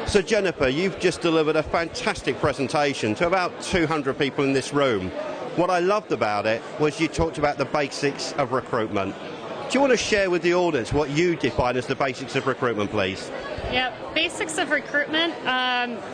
So Jennifer, you've just delivered a fantastic presentation to about 200 people in this room. What I loved about it was you talked about the basics of recruitment. Do you want to share with the audience what you define as the basics of recruitment, please? Yeah, basics of recruitment,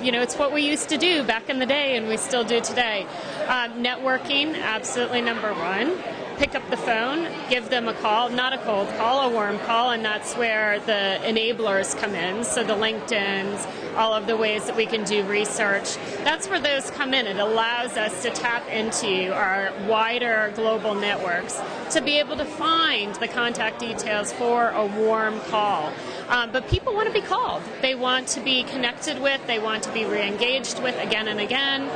it's what we used to do back in the day and we still do today. Networking, absolutely number one. Pick up the phone, give them a call, not a cold call, a warm call, and that's where the enablers come in. So the LinkedIns, all of the ways that we can do research, that's where those come in. It allows us to tap into our wider global networks to be able to find the contact details for a warm call. But people want to be called. They want to be connected with, they want to be re-engaged with again and again,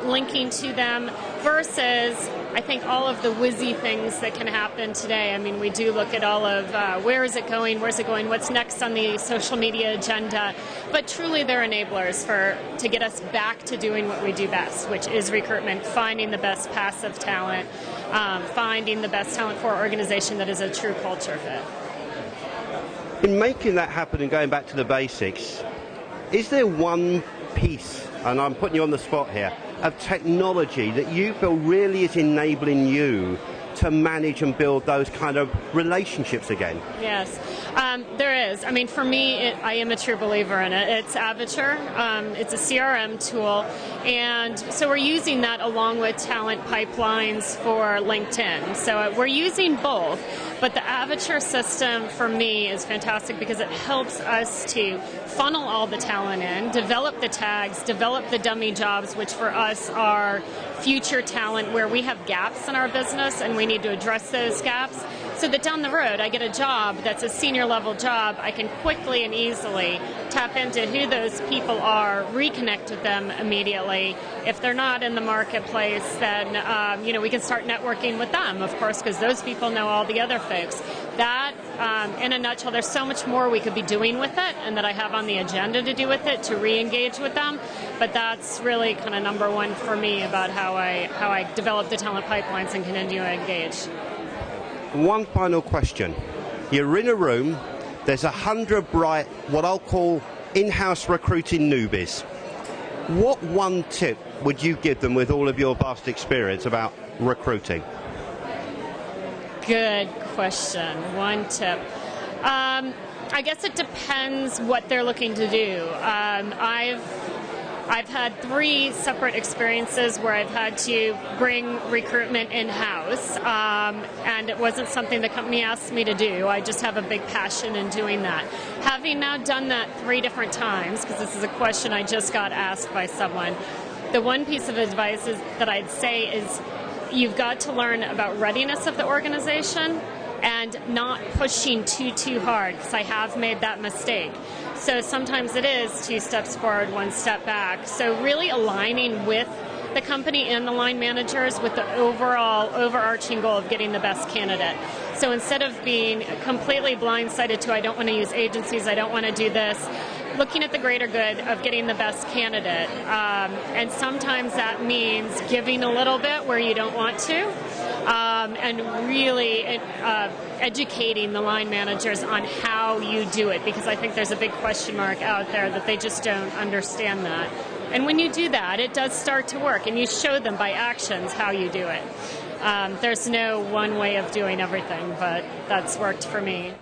linking to them versus, I think, all of the whizzy things that can happen today. I mean, we do look at all of where is it going, what's next on the social media agenda, but truly they're enablers to get us back to doing what we do best, which is recruitment, finding the best passive talent, finding the best talent for our organization that is a true culture fit. In making that happen and going back to the basics, is there one piece, and I'm putting you on the spot here, of technology that you feel really is enabling you to manage and build those kind of relationships again? Yes, there is. I mean, for me, I am a true believer in it. It's Avature. It's a CRM tool, and so we're using that along with talent pipelines for LinkedIn. So we're using both, but the Avature system for me is fantastic because it helps us to funnel all the talent in, develop the tags, develop the dummy jobs, which for us are future talent where we have gaps in our business and we need to address those gaps so that down the road I get a job that's a senior level job, I can quickly and easily tap into who those people are, reconnect with them immediately. If they're not in the marketplace, then we can start networking with them, of course, because those people know all the other folks. That, in a nutshell, there's so much more we could be doing with it and that I have on the agenda to do with it to re-engage with them, but that's really kind of number one for me about how I develop the talent pipelines and continue to engage. One final question. You're in a room, there's 100 bright, what I'll call in-house recruiting newbies. What one tip would you give them with all of your vast experience about recruiting? Good question. One tip. I guess it depends what they're looking to do. I've had 3 separate experiences where I've had to bring recruitment in-house, and it wasn't something the company asked me to do. I just have a big passion in doing that. Having now done that 3 different times, because this is a question I just got asked by someone, the one piece of advice that I'd say is you've got to learn about readiness of the organization and not pushing too hard, because I have made that mistake. So sometimes it is 2 steps forward, 1 step back. So really aligning with the company and the line managers with the overall overarching goal of getting the best candidate. So instead of being completely blindsided to I don't want to use agencies, I don't want to do this, looking at the greater good of getting the best candidate. And sometimes that means giving a little bit where you don't want to, and really educating the line managers on how you do it, because I think there's a big question mark out there that they just don't understand that. And when you do that, it does start to work, and you show them by actions how you do it. There's no one way of doing everything, but that's worked for me.